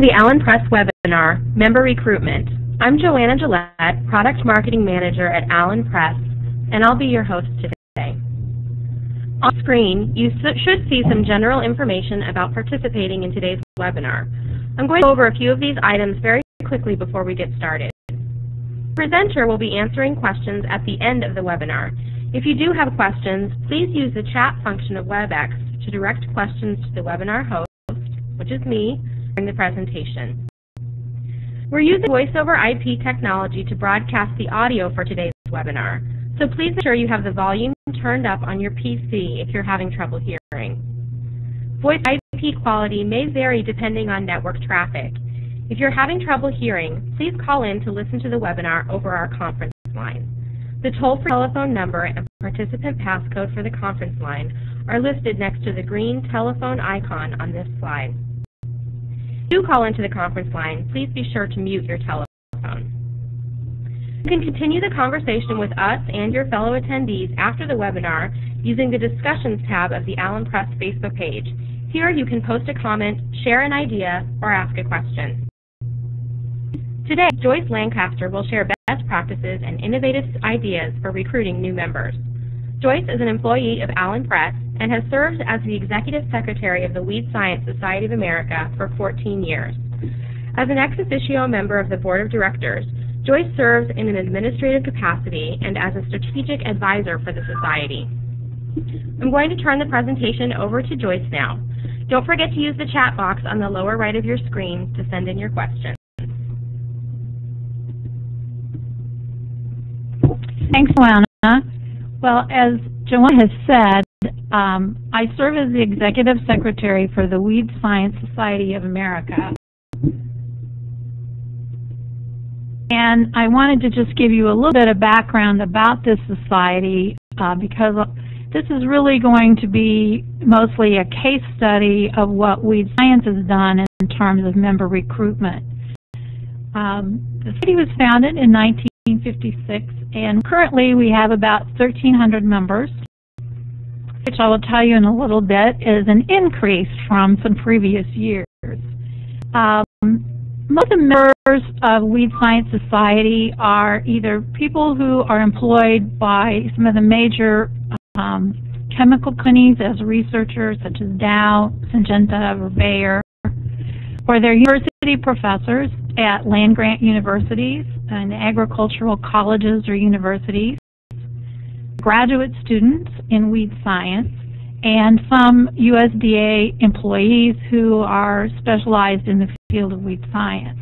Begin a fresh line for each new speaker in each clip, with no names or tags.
The Allen Press webinar, Member Recruitment. I'm Joanna Gillette, Product Marketing Manager at Allen Press, and I'll be your host today. On screen, you should see some general information about participating in today's webinar. I'm going to go over a few of these items very quickly before we get started. The presenter will be answering questions at the end of the webinar. If you do have questions, please use the chat function of WebEx to direct questions to the webinar host, which is me, during the presentation. We're using voice-over IP technology to broadcast the audio for today's webinar, so please make sure you have the volume turned up on your PC if you're having trouble hearing. Voice IP quality may vary depending on network traffic. If you're having trouble hearing, please call in to listen to the webinar over our conference line. The toll-free telephone number and participant passcode for the conference line are listed next to the green telephone icon on this slide. If you do call into the conference line, please be sure to mute your telephone. You can continue the conversation with us and your fellow attendees after the webinar using the Discussions tab of the Allen Press Facebook page. Here you can post a comment, share an idea, or ask a question. Today, Joyce Lancaster will share best practices and innovative ideas for recruiting new members. Joyce is an employee of Allen Press and has served as the Executive Secretary of the Weed Science Society of America for 14 years. As an ex officio member of the Board of Directors, Joyce serves in an administrative capacity and as a strategic advisor for the Society. I'm going to turn the presentation over to Joyce now. Don't forget to use the chat box on the lower right of your screen to send in your questions.
Thanks, Joanna. Well, as Joanna has said, I serve as the Executive Secretary for the Weed Science Society of America. And I wanted to just give you a little bit of background about this society because this is really going to be mostly a case study of what weed science has done in terms of member recruitment. The society was founded in 1956, and currently we have about 1,300 members, which I will tell you in a little bit is an increase from some previous years. Most of the members of Weed Science Society are either people who are employed by some of the major chemical companies as researchers, such as Dow, Syngenta, or Bayer, or they're university professors at land-grant universities and agricultural colleges or universities, graduate students in weed science, and some USDA employees who are specialized in the field of weed science.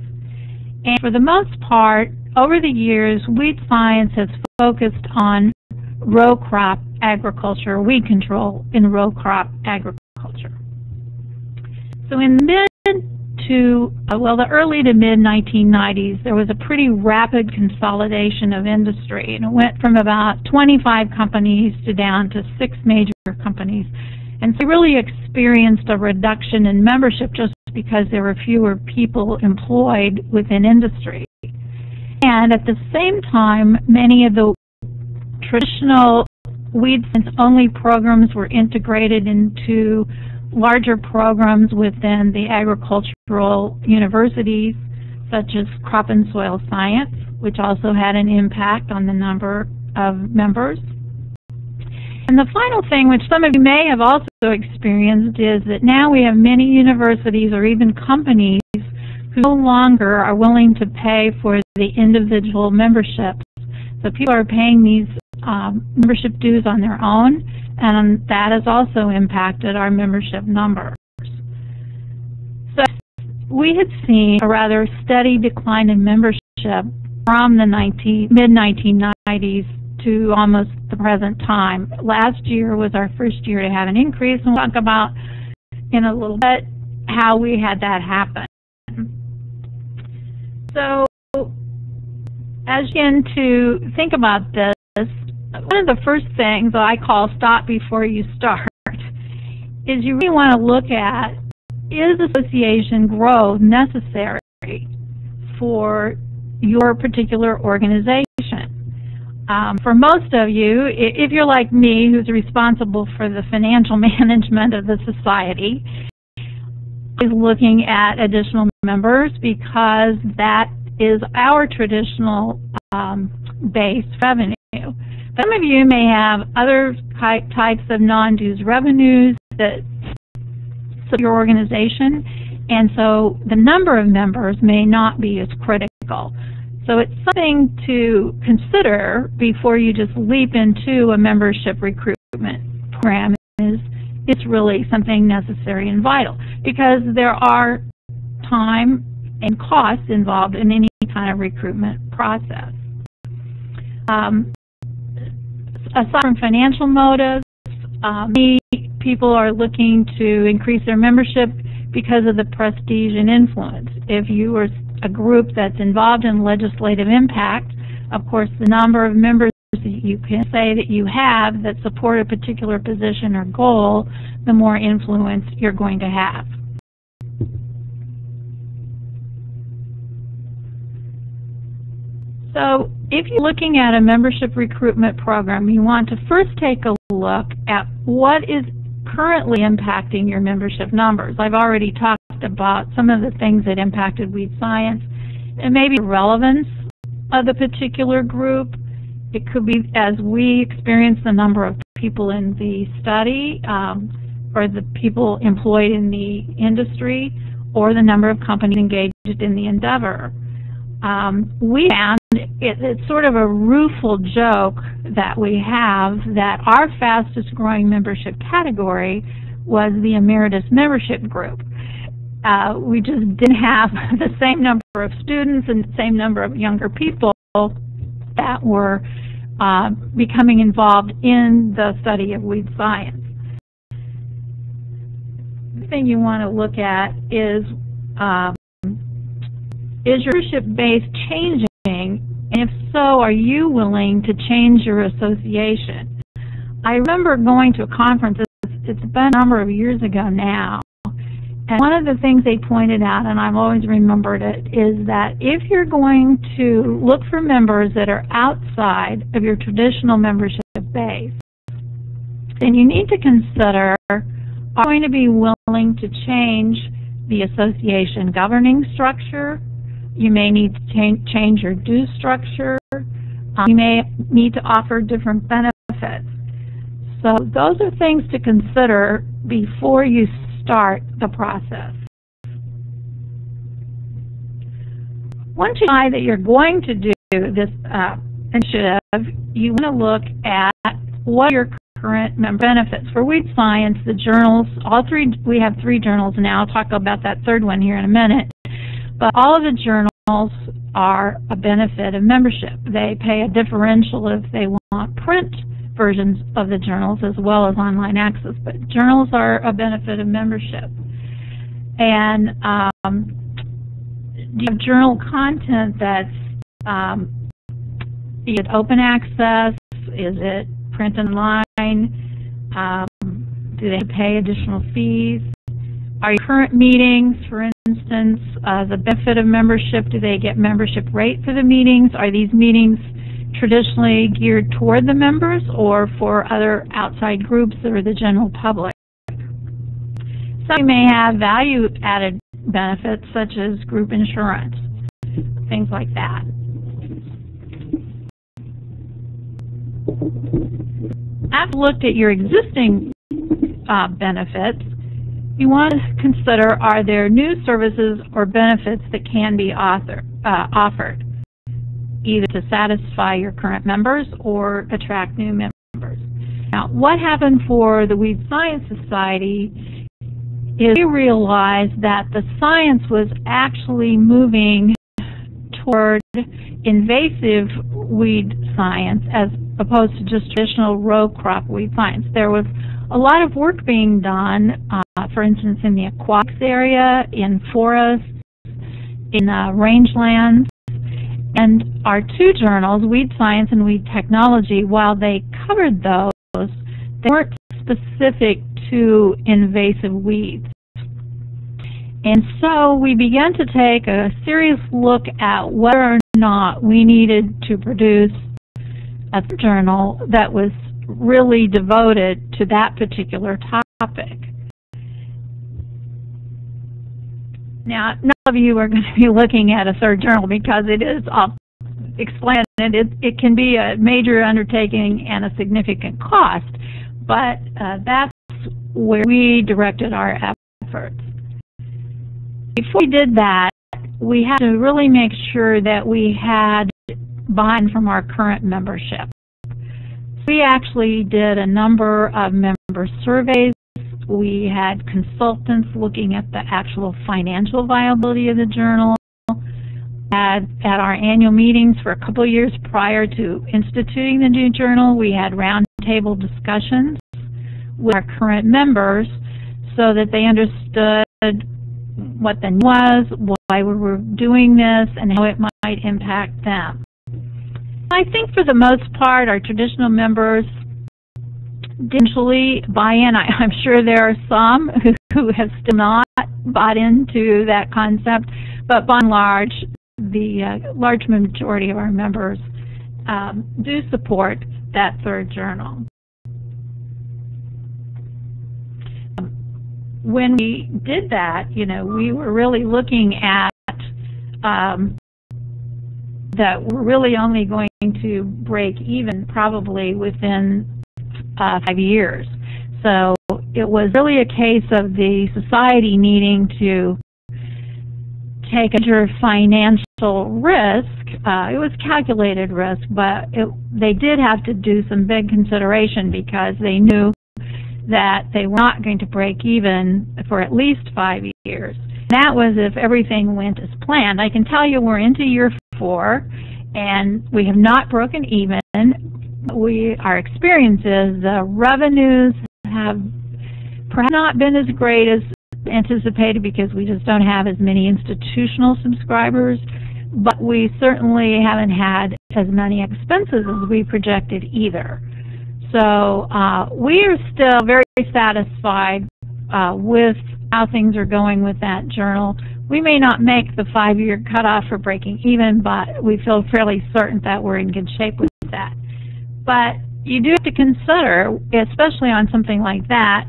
And for the most part, over the years, weed science has focused on row crop agriculture, weed control in row crop agriculture. So in the the early to mid-1990s, there was a pretty rapid consolidation of industry, and it went from about 25 companies to down to 6 major companies. And so we really experienced a reduction in membership just because there were fewer people employed within industry. And at the same time, many of the traditional weed science-only programs were integrated into larger programs within the agricultural universities, such as crop and soil science, which also had an impact on the number of members. And the final thing, which some of you may have also experienced, is that now we have many universities or even companies who no longer are willing to pay for the individual memberships. So people are paying these membership dues on their own, and that has also impacted our membership numbers. So we had seen a rather steady decline in membership from the mid-1990s to almost the present time. Last year was our first year to have an increase, and we'll talk about in a little bit how we had that happen. So as you begin to think about this, one of the first things I call stop before you start is you really want to look at, is association growth necessary for your particular organization? For most of you, if you're like me, who's responsible for the financial management of the society, looking at additional members because that is our traditional base revenue. Some of you may have other types of non-dues revenues that support your organization, and so the number of members may not be as critical. So it's something to consider before you just leap into a membership recruitment program. It's really something necessary and vital because there are time and costs involved in any kind of recruitment process. Aside from financial motives, many people are looking to increase their membership because of the prestige and influence. If you are a group that's involved in legislative impact, of course, the number of members that you can say that you have that support a particular position or goal, the more influence you're going to have. So if you're looking at a membership recruitment program, you want to first take a look at what is currently impacting your membership numbers. I've already talked about some of the things that impacted Weed Science. It may be the relevance of the particular group. It could be, as we experience, the number of people in the study or the people employed in the industry or the number of companies engaged in the endeavor. We found it's sort of a rueful joke that we have that our fastest growing membership category was the emeritus membership group. We just didn't have the same number of students and the same number of younger people that were becoming involved in the study of weed science. The thing you want to look at is your membership base changing? And if so, are you willing to change your association? I remember going to a conference, it's been a number of years ago now, and one of the things they pointed out, and I've always remembered it, is that if you're going to look for members that are outside of your traditional membership base, then you need to consider, are you going to be willing to change the association governing structure? You may need to change your due structure. You may need to offer different benefits. So those are things to consider before you start the process. Once you decide that you're going to do this initiative, you want to look at what are your current member benefits. For Weed Science, the journals, we have 3 journals now. I'll talk about that third one here in a minute. But all of the journals are a benefit of membership. They pay a differential if they want print versions of the journals as well as online access. But journals are a benefit of membership. And do you have journal content that's is it open access? Is it print online? Do they pay additional fees? Are your current meetings, for instance, the benefit of membership, do they get membership rate for the meetings? Are these meetings traditionally geared toward the members or for other outside groups or the general public? Some may have value-added benefits such as group insurance, things like that. After you've looked at your existing benefits, you want to consider, are there new services or benefits that can be offered, either to satisfy your current members or attract new members. Now, what happened for the Weed Science Society is we realized that the science was actually moving toward invasive weed science as opposed to just traditional row crop weed science. There was a lot of work being done, for instance, in the aquatics area, in forests, in rangelands. And our 2 journals, Weed Science and Weed Technology, while they covered those, they weren't specific to invasive weeds. And so we began to take a serious look at whether or not we needed to produce a journal that was really devoted to that particular topic. Now, none of you are going to be looking at a third journal because it is, I'll explain it, it can be a major undertaking and a significant cost, but that's where we directed our efforts. Before we did that, we had to really make sure that we had buy-in from our current membership. We actually did a number of member surveys. We had consultants looking at the actual financial viability of the journal. At our annual meetings for a couple of years prior to instituting the new journal, we had roundtable discussions with our current members so that they understood what the need was, why we were doing this, and how it might impact them. I think for the most part, our traditional members didn't actually buy in. I'm sure there are some who have still not bought into that concept, but by and large, the large majority of our members do support that third journal. When we did that, we were really looking at that we're really only going to break even probably within 5 years. So it was really a case of the society needing to take a major financial risk. It was calculated risk, but they did have to do some big consideration because they knew that they were not going to break even for at least 5 years. That was if everything went as planned. I can tell you we're into year 4, and we have not broken even. Our experience is the revenues have perhaps not been as great as anticipated because we just don't have as many institutional subscribers, but we certainly haven't had as many expenses as we projected either. So we are still very satisfied with how things are going with that journal. We may not make the 5-year cutoff for breaking even, but we feel fairly certain that we're in good shape with that. But you do have to consider, especially on something like that,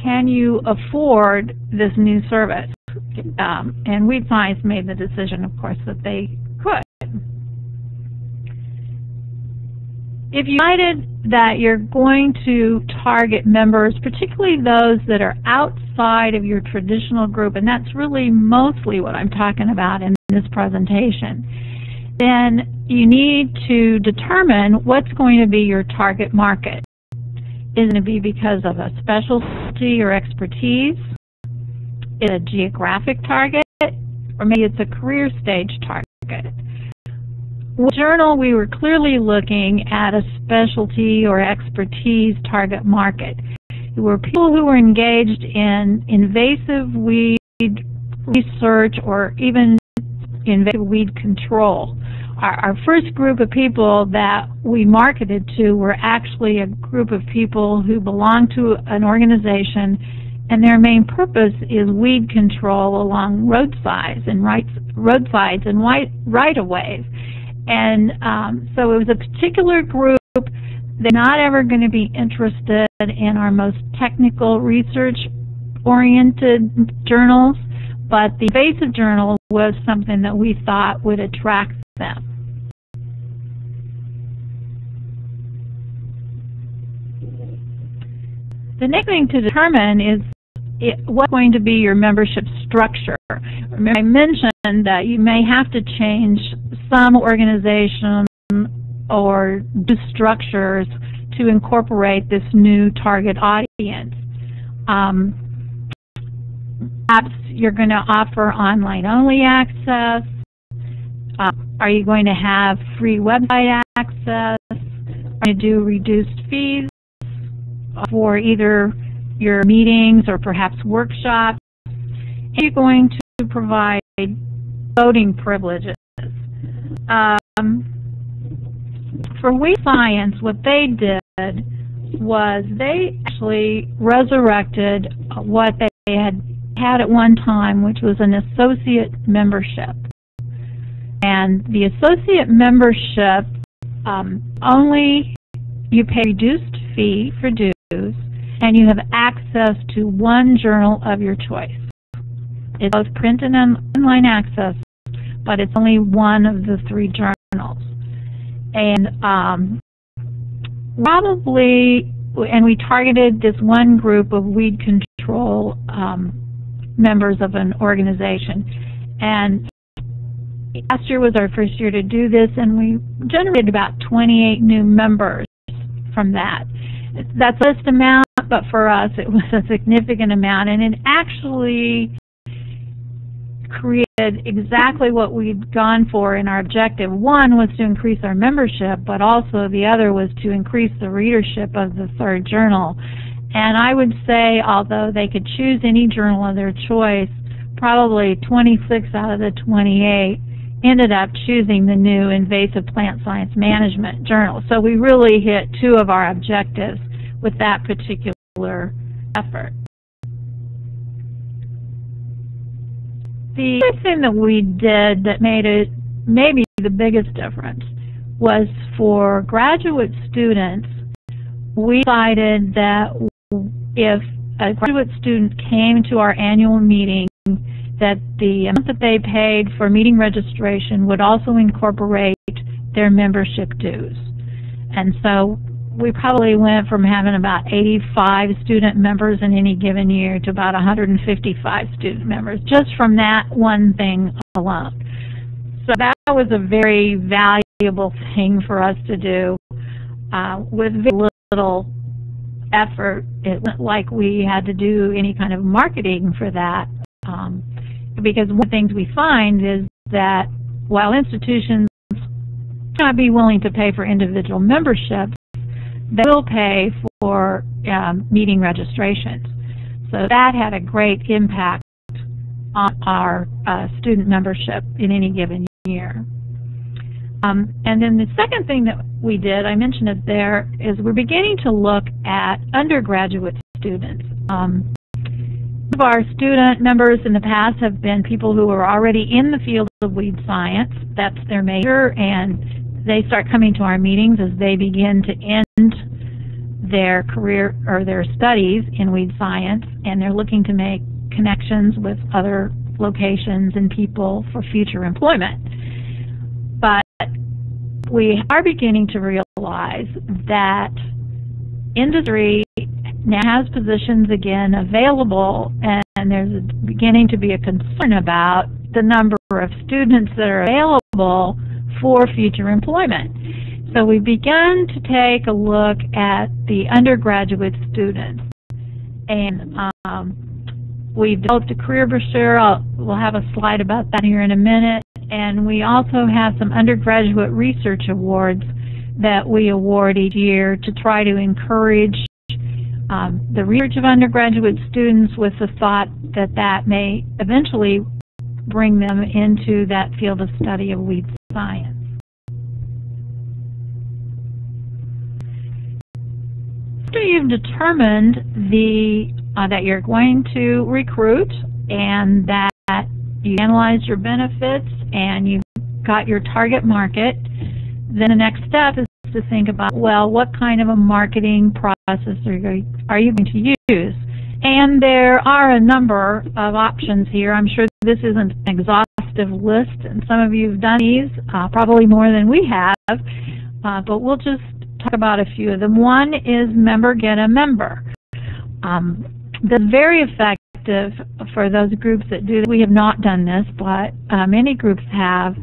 can you afford this new service? And Weed Science made the decision, of course, that they could. If you decided that you're going to target members, particularly those that are outside of your traditional group, and that's really mostly what I'm talking about in this presentation, then you need to determine what's going to be your target market. Is it going to be because of a specialty or expertise? Is it a geographic target? Or maybe it's a career stage target? With the journal, we were clearly looking at a specialty or expertise target market. There were people who were engaged in invasive weed research or even invasive weed control. Our first group of people that we marketed to were actually a group of people who belong to an organization, and their main purpose is weed control along roadsides and right-of-ways. And so it was a particular group. They're not ever going to be interested in our most technical research-oriented journals, but the invasive journal was something that we thought would attract them. The next thing to determine is what's going to be your membership structure. Remember, I mentioned that you may have to change some organization or do structures to incorporate this new target audience. Perhaps you're going to offer online-only access. Are you going to have free website access? Are you going to do reduced fees for either your meetings or perhaps workshops? Are you going to provide voting privileges? For Weed Science, what they did was they actually resurrected what they had at one time, which was an associate membership. And the associate membership, only you pay a reduced fee for dues, and you have access to one journal of your choice. It's both print and online access, but it's only one of the 3 journals. And we targeted this one group of weed control members of an organization. And last year was our first year to do this, and we generated about 28 new members from that. That's a list amount, but for us it was a significant amount, and it actually created exactly what we'd gone for in our objective. One was to increase our membership, but also the other was to increase the readership of the 3rd journal. And I would say, although they could choose any journal of their choice, probably 26 out of the 28 ended up choosing the new Invasive Plant Science Management journal. So we really hit 2 of our objectives with that particular effort. The other thing that we did that made it maybe the biggest difference was for graduate students. We decided that if a graduate student came to our annual meeting, that the amount that they paid for meeting registration would also incorporate their membership dues. And so we probably went from having about 85 student members in any given year to about 155 student members, just from that one thing alone. So that was a very valuable thing for us to do with very little effort. It wasn't like we had to do any kind of marketing for that, because one of the things we find is that while institutions may not be willing to pay for individual memberships, they will pay for meeting registrations. So that had a great impact on our student membership in any given year. And then the second thing that we did, I mentioned it there, is we're beginning to look at undergraduate students. Some of our student members in the past have been people who are already in the field of weed science. That's their major, and they start coming to our meetings as they begin to end their career or their studies in weed science, and they're looking to make connections with other locations and people for future employment. But we are beginning to realize that industry now has positions again available, and there's beginning to be a concern about the number of students that are available for future employment. So we began to take a look at the undergraduate students, and we've developed a career brochure. We'll have a slide about that here in a minute. And we also have some undergraduate research awards that we award each year to try to encourage the research of undergraduate students, with the thought that that may eventually bring them into that field of study of weed science. After you've determined that you're going to recruit and that you analyze your benefits and you've got your target market, then the next step is to think about, well, what kind of a marketing process are you going to use? And there are a number of options here. I'm sure this isn't an exhaustive list, and some of you have done these, probably more than we have, but we'll just talk about a few of them. One is member get a member. That's very effective for those groups that do. We have not done this, but many groups have,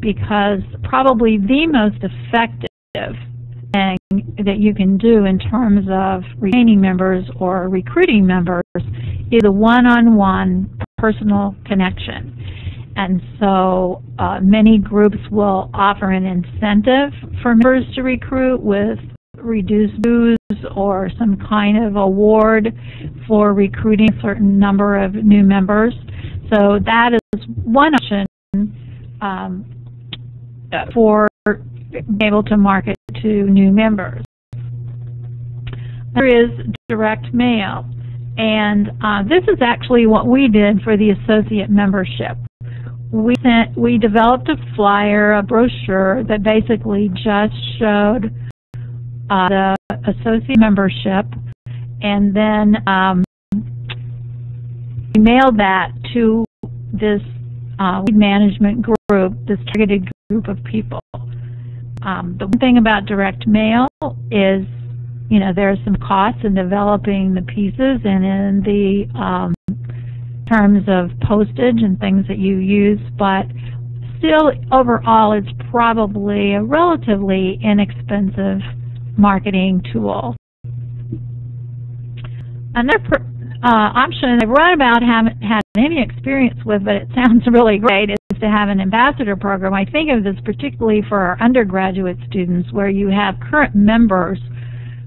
because probably the most effective thing that you can do in terms of retaining members or recruiting members is a one-on-one personal connection. And so many groups will offer an incentive for members to recruit with reduced dues or some kind of award for recruiting a certain number of new members. So that is one option for being able to market to new members. There is direct mail, and this is actually what we did for the associate membership. We developed a flyer, a brochure that basically just showed the associate membership, and then we mailed that to this lead management group, this targeted group of people. The one thing about direct mail is, you know, there are some costs in developing the pieces and in the terms of postage and things that you use, but still, overall, it's probably a relatively inexpensive marketing tool. Another option I've read about, haven't had any experience with, but it sounds really great, is to have an ambassador program. I think of this particularly for our undergraduate students, where you have current members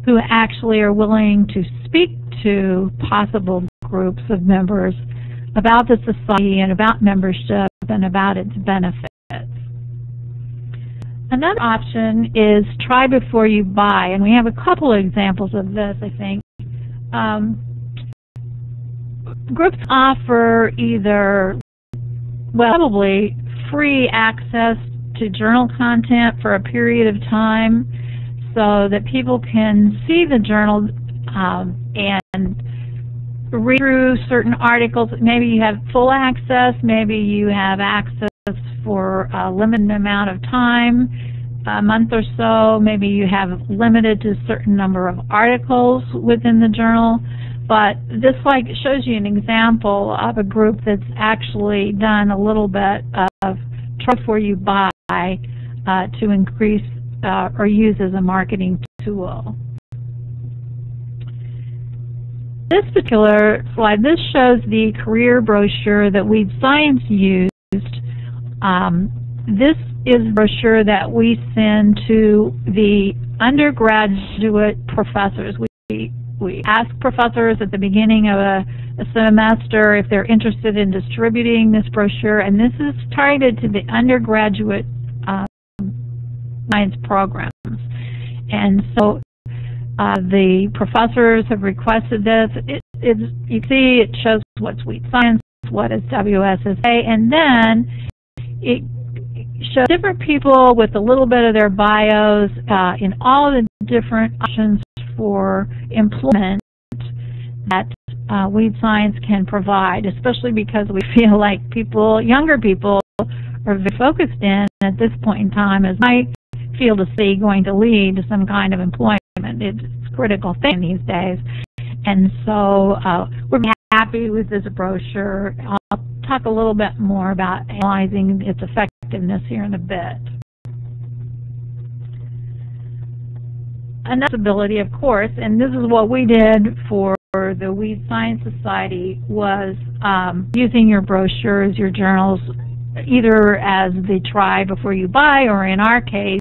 who actually are willing to speak to possible groups of members about the society and about membership and about its benefits. Another option is try before you buy, and we have a couple of examples of this, I think. Groups offer either, well, probably free access to journal content for a period of time so that people can see the journal and read through certain articles. Maybe you have full access, maybe you have access for a limited amount of time, a month or so, maybe you have limited to a certain number of articles within the journal. But this shows you an example of a group that's actually done a little bit of try before you buy to increase or use as a marketing tool. This particular slide, this shows the career brochure that Weed Science used. This is a brochure that we send to the undergraduate professors. We ask professors at the beginning of a semester if they're interested in distributing this brochure, and this is targeted to the undergraduate science programs. And so the professors have requested this. You see it shows what's Weed Science, what is WSSA, and then it shows different people with a little bit of their bios in all of the different options for employment that Weed Science can provide, especially because we feel like younger people are very focused in at this point in time as my field of study going to lead to some kind of employment. It's a critical thing these days. And so we're happy with this brochure. I'll talk a little bit more about analyzing its effectiveness here in a bit. Another ability, of course, and this is what we did for the Weed Science Society, was using your brochures, your journals, either as the try before you buy, or in our case,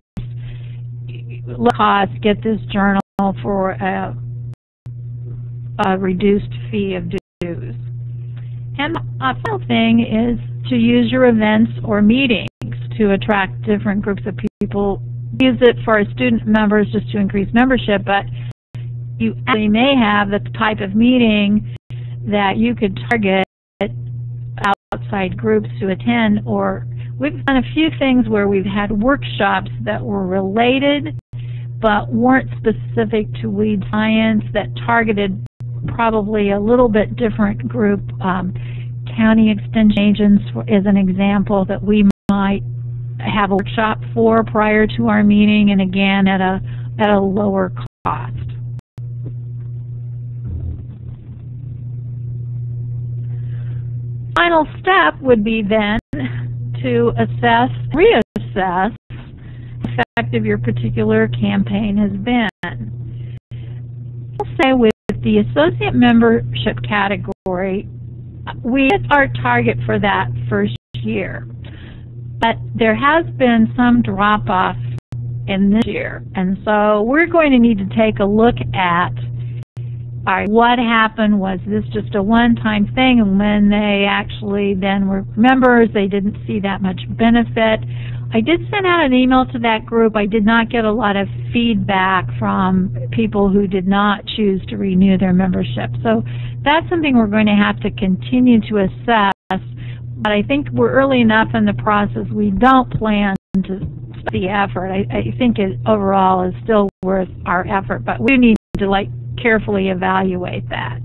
low cost, get this journal for a reduced fee of dues. And the final thing is to use your events or meetings to attract different groups of people. Use it for our student members just to increase membership, but you actually may have the type of meeting that you could target outside groups to attend. Or we've done a few things where we've had workshops that were related but weren't specific to Weed Science, that targeted probably a little bit different group. County extension agents is an example that we might have a workshop for prior to our meeting, and again at a lower cost. Final step would be then to assess, reassess how effective your particular campaign has been. I'll say with the associate membership category, we hit our target for that first year. But there has been some drop-off in this year, and so we're going to need to take a look at what happened. Was this just a one-time thing, and when they actually then were members, they didn't see that much benefit? I did send out an email to that group. I did not get a lot of feedback from people who did not choose to renew their membership. So that's something we're going to have to continue to assess. But I think we're early enough in the process, we don't plan to stop the effort. I think it overall is still worth our effort, but we need to carefully evaluate that.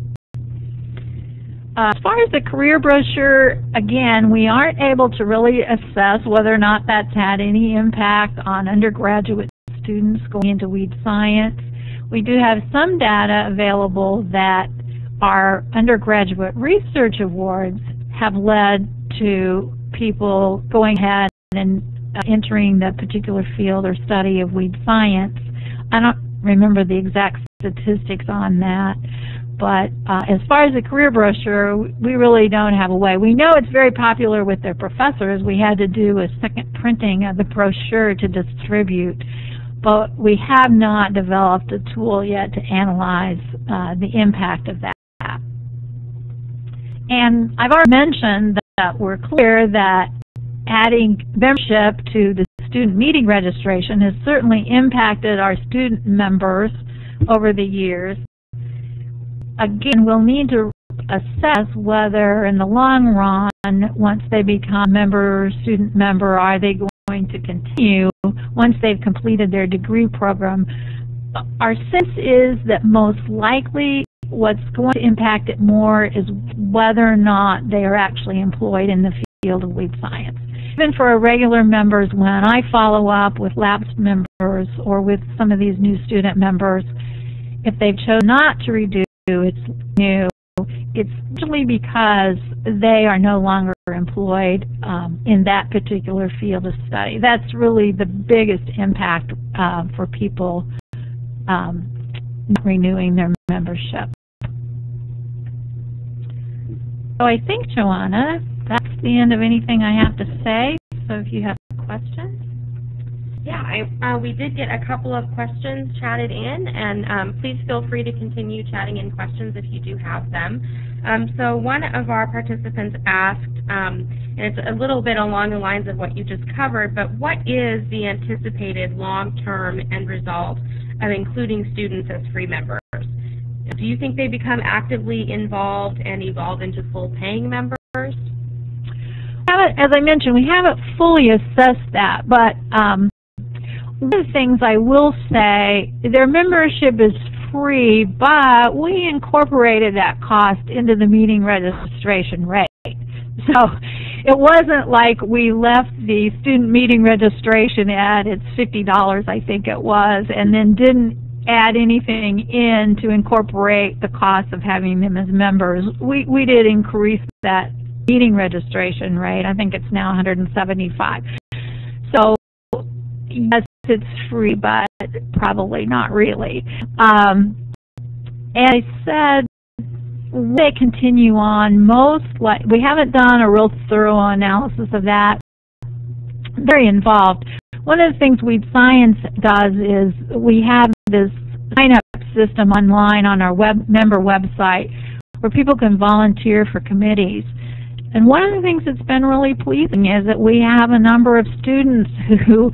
As far as the career brochure, again, we aren't able to really assess whether or not that's had any impact on undergraduate students going into weed science. We do have some data available that our undergraduate research awards have led to people going ahead and entering the particular field or study of weed science. I don't remember the exact statistics on that, but as far as the career brochure, we really don't have a way. We know it's very popular with their professors. We had to do a second printing of the brochure to distribute, but we have not developed a tool yet to analyze the impact of that. And I've already mentioned that we're clear that adding membership to the student meeting registration has certainly impacted our student members over the years. Again, we'll need to assess whether in the long run, once they become student member, are they going to continue once they've completed their degree program. Our sense is that most likely what's going to impact it more is whether or not they are actually employed in the field of weed science. Even for our regular members, when I follow up with lapsed members or with some of these new student members, if they've chosen not to redo, it's usually because they are no longer employed in that particular field of study. That's really the biggest impact for people not renewing their membership. So I think, Joanna, that's the end of anything I have to say. So if you have questions.
Yeah, we did get a couple of questions chatted in, and please feel free to continue chatting in questions if you do have them. So one of our participants asked, and it's a little bit along the lines of what you just covered, but what is the anticipated long-term end result of including students as free members? Do you think they become actively involved and evolve into full-paying members?
As I mentioned, we haven't fully assessed that, but one of the things I will say, their membership is free, but we incorporated that cost into the meeting registration rate. So it wasn't like we left the student meeting registration at it's $50, I think it was, and then didn't add anything in to incorporate the cost of having them as members. We did increase that meeting registration rate. I think it's now $175. So yes, it's free, but probably not really. And I said, they continue on we haven't done a real thorough analysis of that. Very involved. One of the things Weed Science does is we have this sign-up system online on our member website where people can volunteer for committees. And one of the things that's been really pleasing is that we have a number of students who